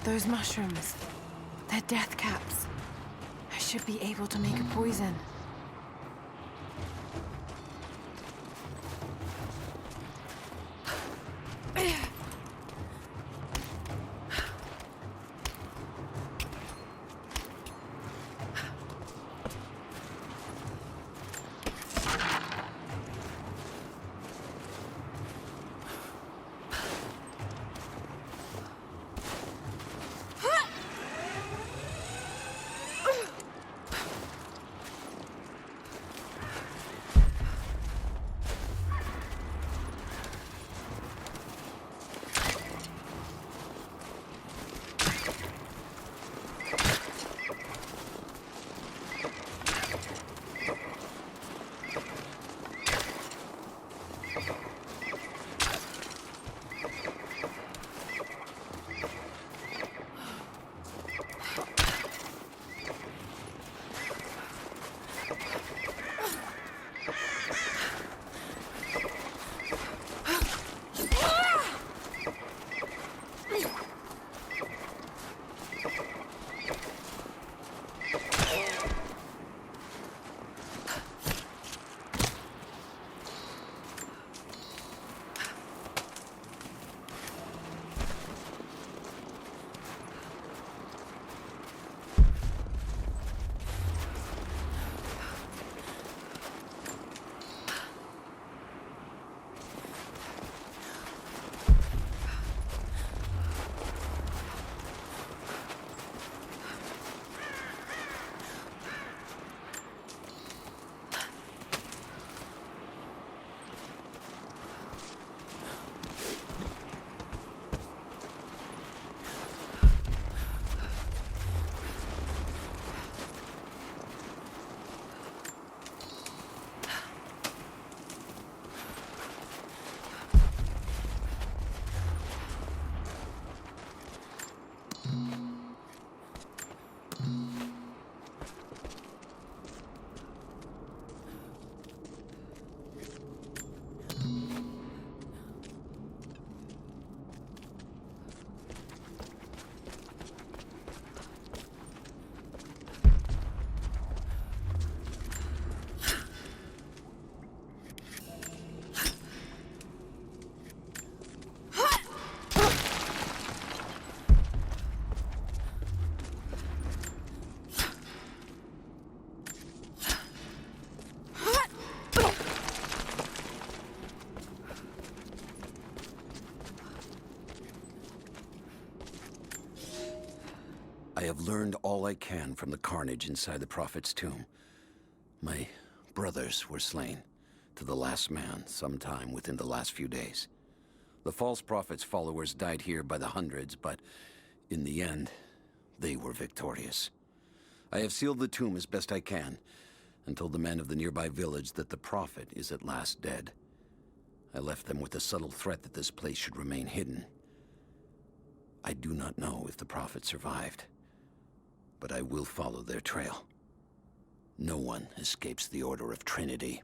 Those mushrooms. They're death caps. I should be able to make a poison. I have learned all I can from the carnage inside the Prophet's tomb. My brothers were slain, to the last man, sometime within the last few days. The false Prophet's followers died here by the hundreds, but in the end, they were victorious. I have sealed the tomb as best I can, and told the men of the nearby village that the Prophet is at last dead. I left them with the subtle threat that this place should remain hidden. I do not know if the Prophet survived, but I will follow their trail. No one escapes the Order of Trinity.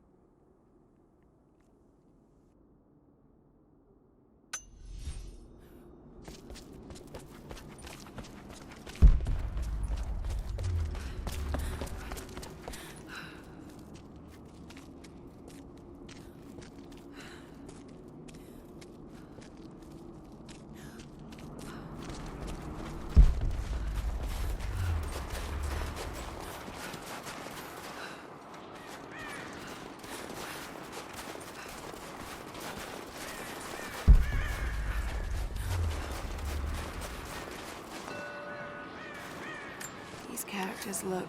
Characters look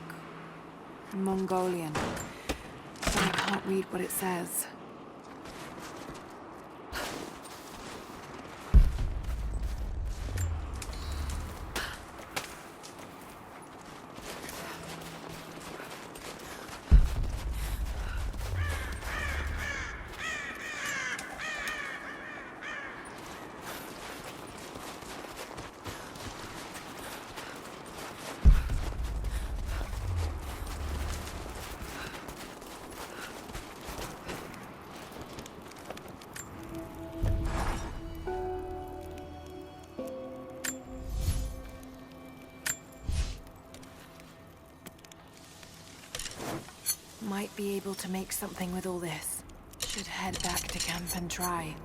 Mongolian, but I can't read what it says. might be able to make something with all this. Should head back to camp and try.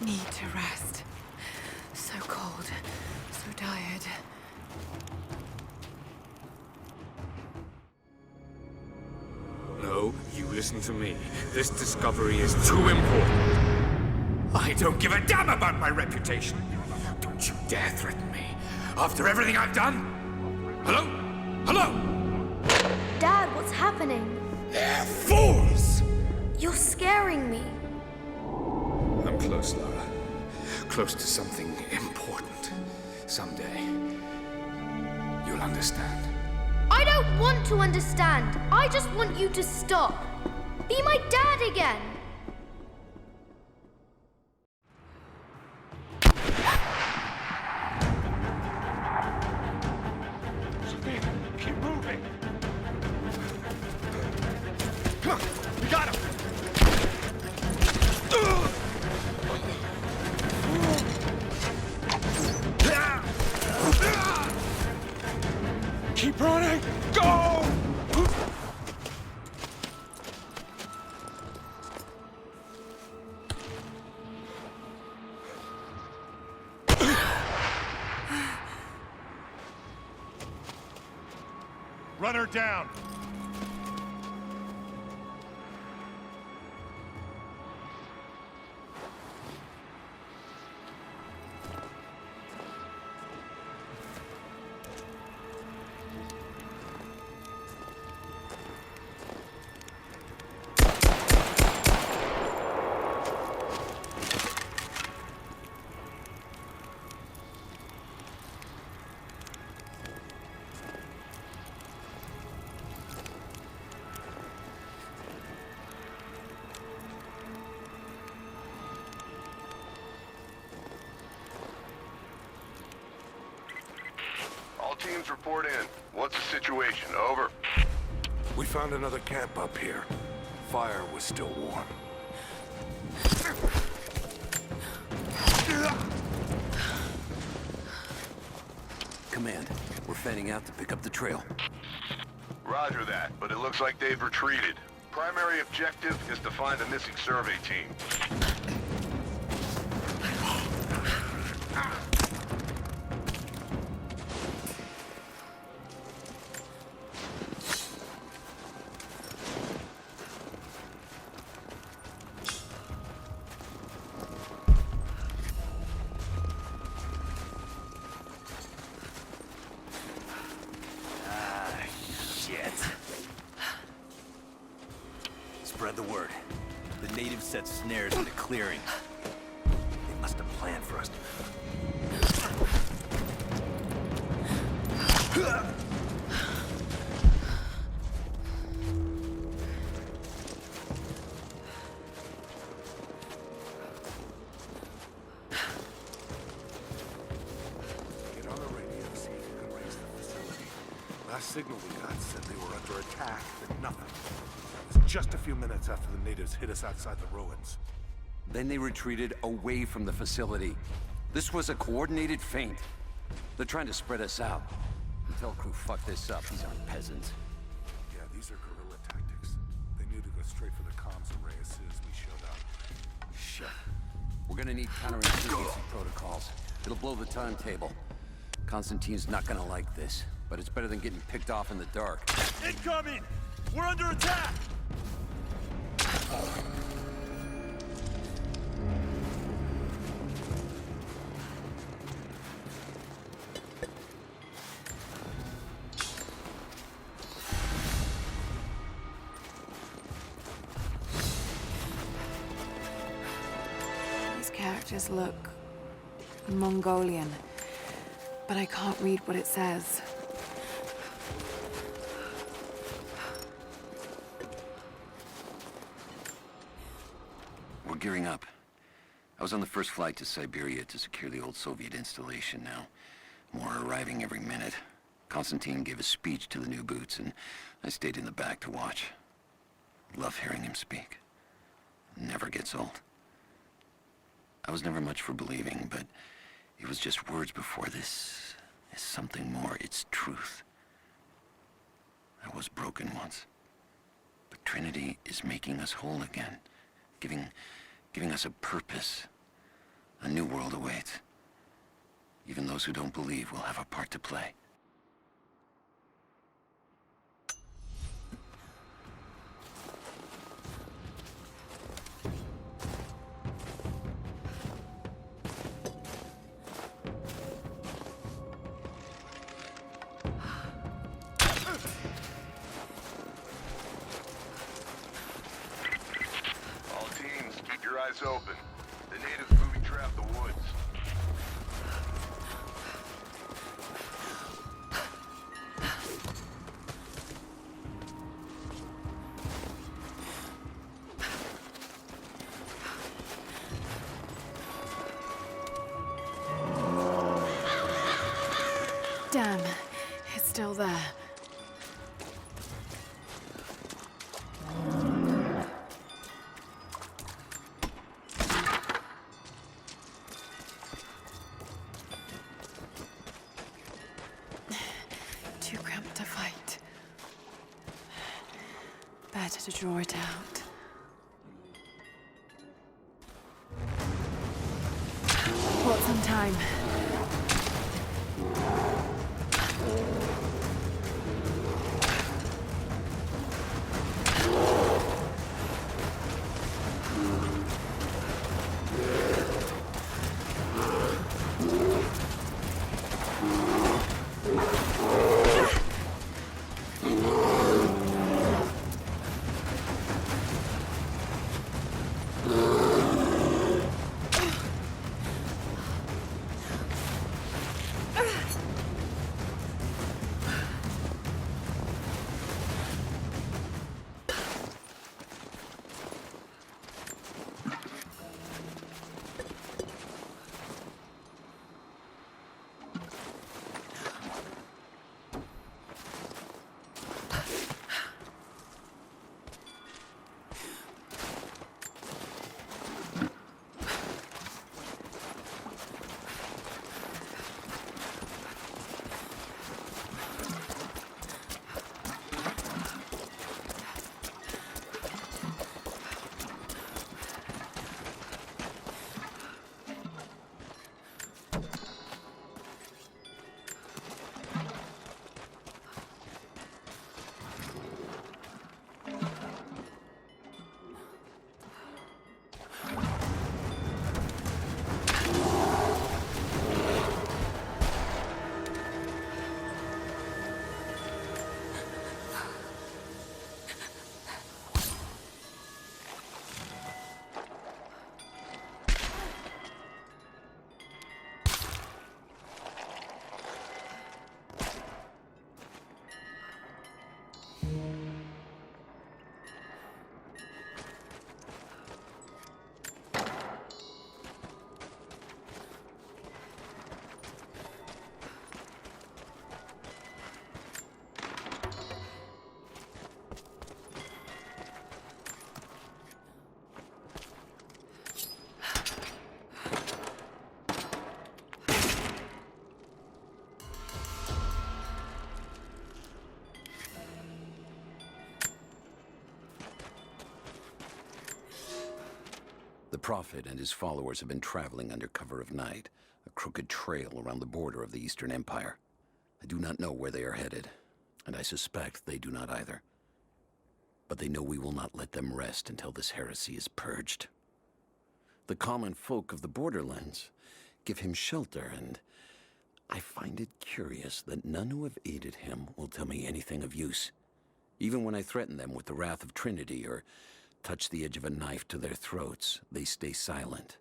Need to rest. So cold, so tired. No, you listen to me. This discovery is too important. I don't give a damn about my reputation. Don't you dare threaten me. After everything I've done? Hello? Hello? Dad, what's happening? They're fools! You're scaring me. I'm close, Lara. Close to something important. Someday, you'll understand. I don't want to understand. I just want you to stop. Be my dad again. Keep moving! Come on, we got him! Keep running! Go! Run her down! All teams report in. What's the situation? Over. We found another camp up here. Fire was still warm. Command, we're fanning out to pick up the trail. Roger that, but it looks like they've retreated. Primary objective is to find the missing survey team. Spread the word. The natives set snares in the clearing. They must have planned for us to... Get on the radio, see if you can raise the facility. Last signal we got said they were under attack, but nothing. It was just a few minutes after the natives hit us outside the ruins. Then they retreated away from the facility. This was a coordinated feint. They're trying to spread us out. Tell crew, fuck this up. These aren't peasants. Yeah, these are guerrilla tactics. They knew to go straight for the comms array as soon as we showed up. Shit. We're gonna need counterinsurgency protocols. It'll blow the timetable. Constantine's not gonna like this, but it's better than getting picked off in the dark. Incoming! We're under attack! These characters look Mongolian, but I can't read what it says. We're gearing up. I was on the first flight to Siberia to secure the old Soviet installation now. More are arriving every minute. Konstantin gave a speech to the new boots, and I stayed in the back to watch. Love hearing him speak. Never gets old. I was never much for believing, but it was just words before. This is something more. It's truth. I was broken once. But Trinity is making us whole again. Giving us a purpose. A new world awaits. Even those who don't believe will have a part to play. All teams, keep your eyes open. The natives booby-trapped the woods. Damn, it's still there. Too cramped to fight. Better to draw it out. Bought some time. The Prophet and his followers have been traveling under cover of night, a crooked trail around the border of the Eastern Empire. I do not know where they are headed, and I suspect they do not either. But they know we will not let them rest until this heresy is purged. The common folk of the borderlands give him shelter, and I find it curious that none who have aided him will tell me anything of use. Even when I threaten them with the wrath of Trinity or touch the edge of a knife to their throats, they stay silent.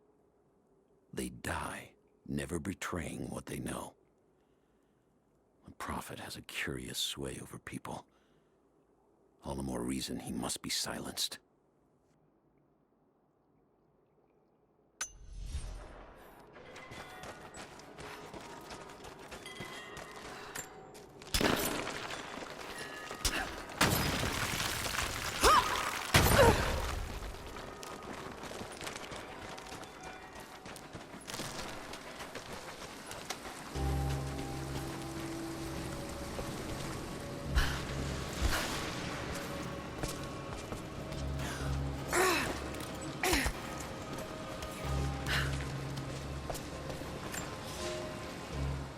They die, never betraying what they know. The Prophet has a curious sway over people. All the more reason he must be silenced.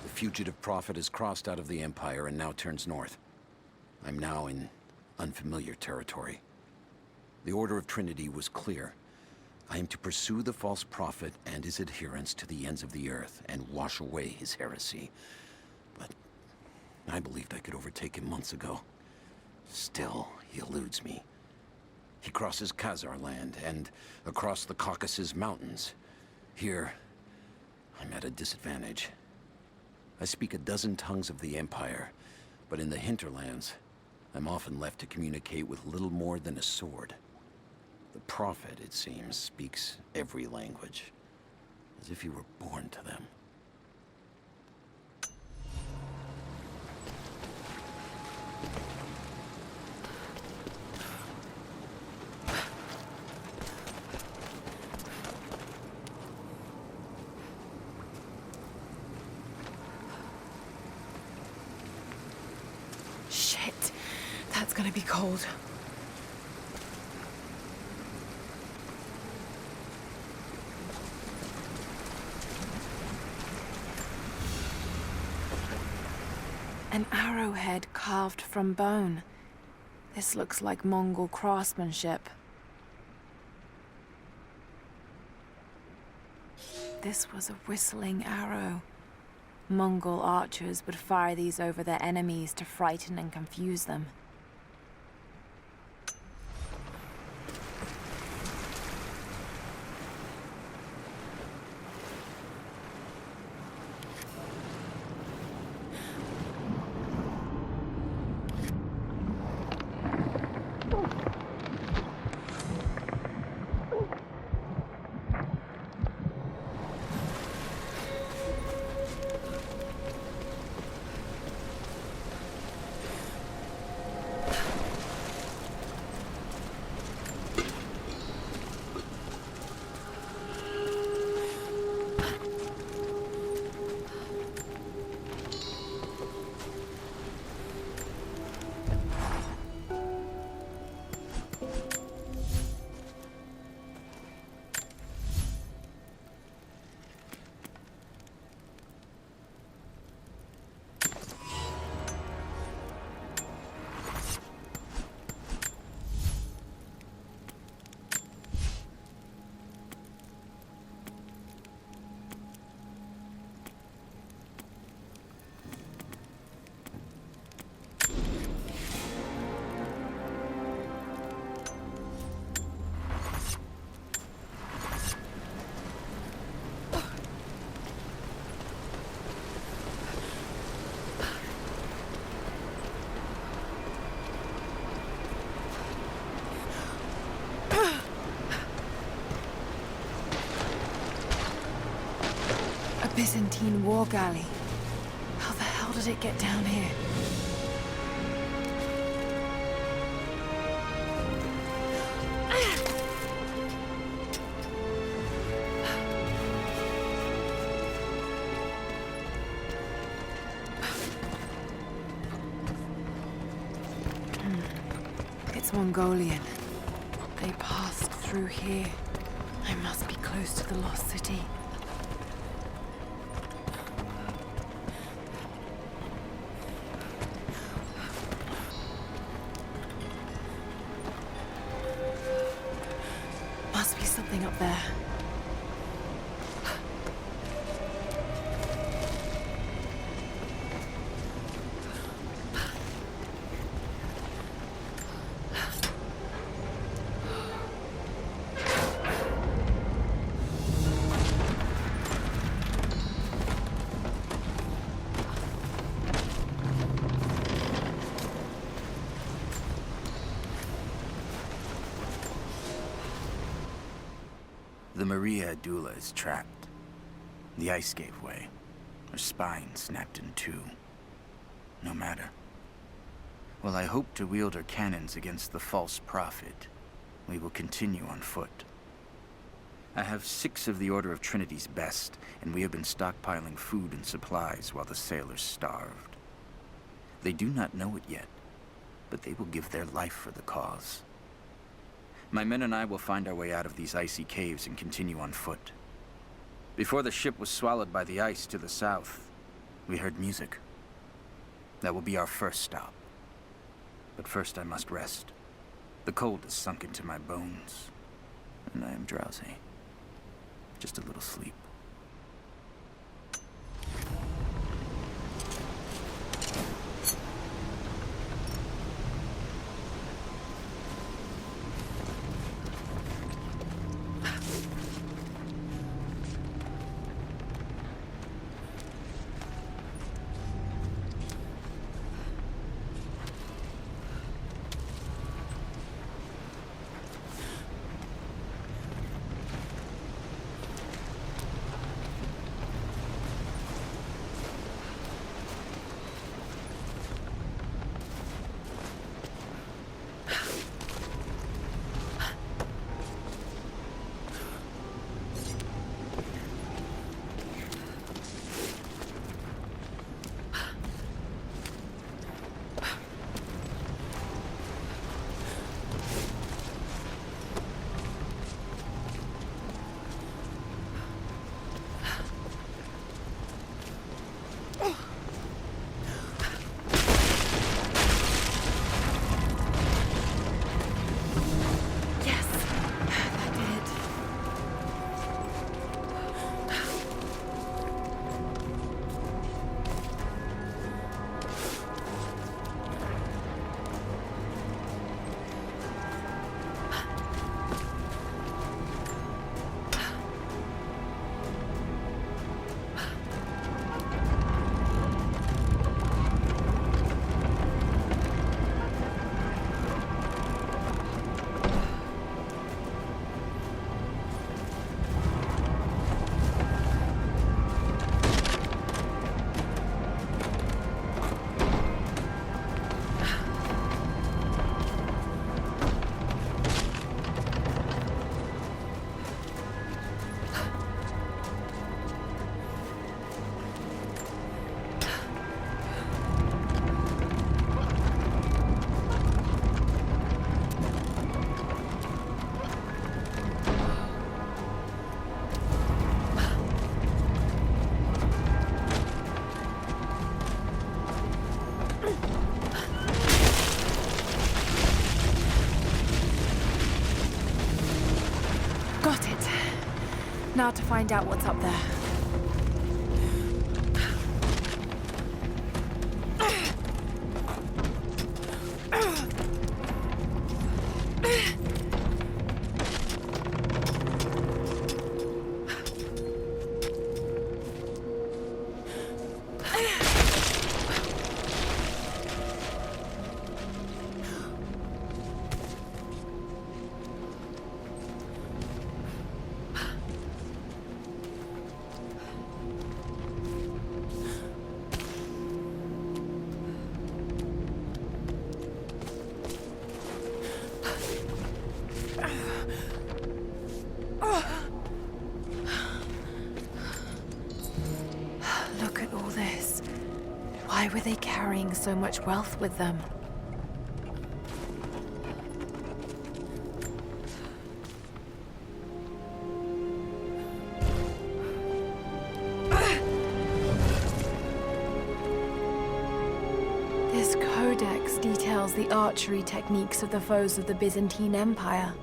The fugitive prophet has crossed out of the Empire and now turns north. I'm now in unfamiliar territory. The Order of Trinity was clear. I am to pursue the false prophet and his adherents to the ends of the earth and wash away his heresy. But I believed I could overtake him months ago. Still, he eludes me. He crosses Khazar land and across the Caucasus Mountains. Here, I'm at a disadvantage. I speak a dozen tongues of the Empire, but in the hinterlands, I'm often left to communicate with little more than a sword. The Prophet, it seems, speaks every language, as if he were born to them. Shit. That's gonna be cold. An arrowhead carved from bone. This looks like Mongol craftsmanship. This was a whistling arrow. Mongol archers would fire these over their enemies to frighten and confuse them. Byzantine war galley. How the hell did it get down here? It's Mongolian. They passed through here. I must be close to the lost city. Must be something up there. The Maria Adula is trapped. The ice gave way. Her spine snapped in two. No matter. While I hope to wield her cannons against the false prophet, we will continue on foot. I have 6 of the Order of Trinity's best, and we have been stockpiling food and supplies while the sailors starved. They do not know it yet, but they will give their life for the cause. My men and I will find our way out of these icy caves and continue on foot. Before the ship was swallowed by the ice to the south, we heard music. That will be our first stop. But first I must rest. The cold has sunk into my bones, and I am drowsy. Just a little sleep. Now to find out what's up there. Look at all this. Why were they carrying so much wealth with them? This codex details the archery techniques of the foes of the Byzantine Empire.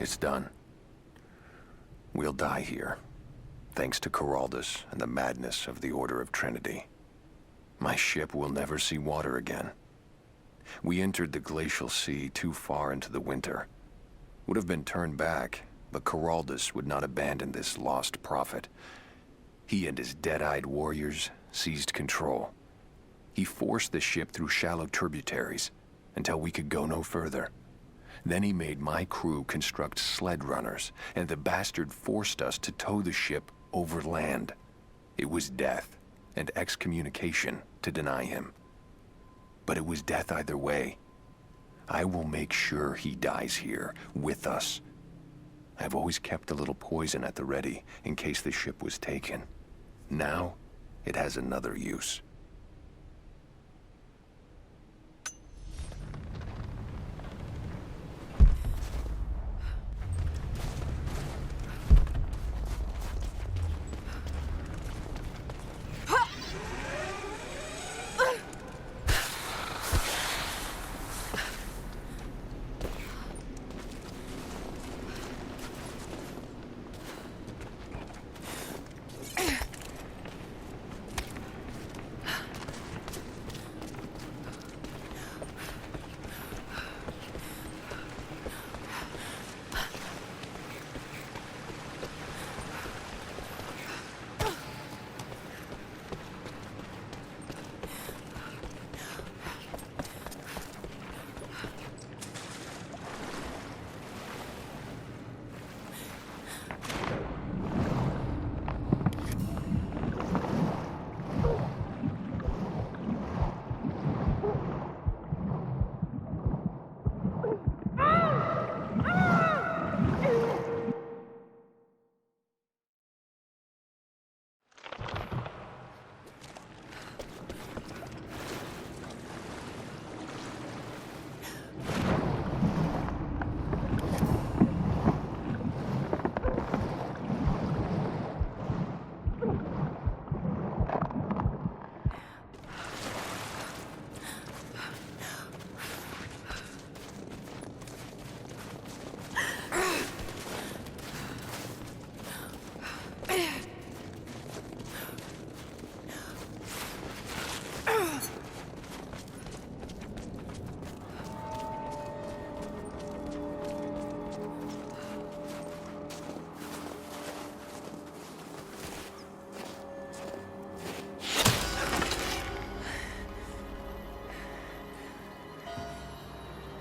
It's done. We'll die here, thanks to Coraldus and the madness of the Order of Trinity. My ship will never see water again. We entered the glacial sea too far into the winter. Would have been turned back, but Coraldus would not abandon this lost prophet. He and his dead-eyed warriors seized control. He forced the ship through shallow tributaries until we could go no further. Then he made my crew construct sled runners, and the bastard forced us to tow the ship over land. It was death and excommunication to deny him. But it was death either way. I will make sure he dies here, with us. I've always kept a little poison at the ready, in case the ship was taken. Now, it has another use.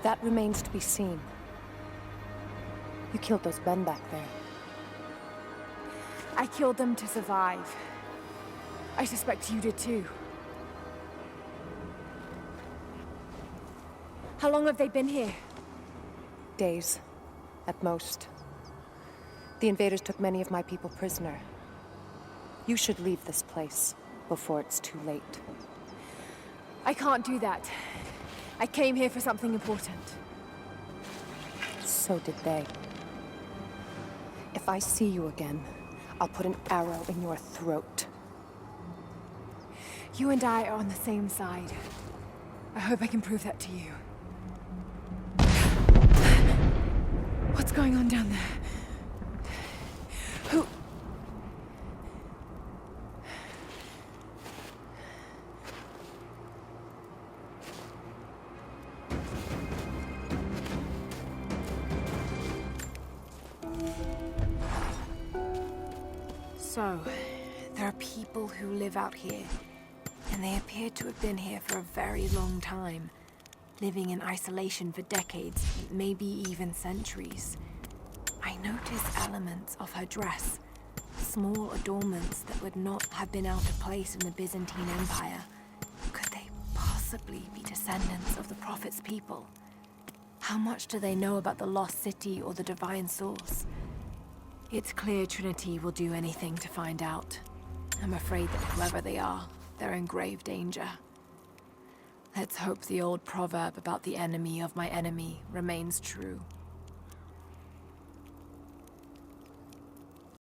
That remains to be seen. You killed those men back there. I killed them to survive. I suspect you did too. How long have they been here? Days, at most. The invaders took many of my people prisoner. You should leave this place before it's too late. I can't do that. I came here for something important. So did they. If I see you again, I'll put an arrow in your throat. You and I are on the same side. I hope I can prove that to you. What's going on down there? Who... So, there are people who live out here, and they appear to have been here for a very long time, living in isolation for decades, maybe even centuries. I notice elements of her dress, small adornments that would not have been out of place in the Byzantine Empire. Could they possibly be descendants of the Prophet's people? How much do they know about the Lost City or the Divine Source? It's clear Trinity will do anything to find out. I'm afraid that whoever they are, they're in grave danger. Let's hope the old proverb about the enemy of my enemy remains true.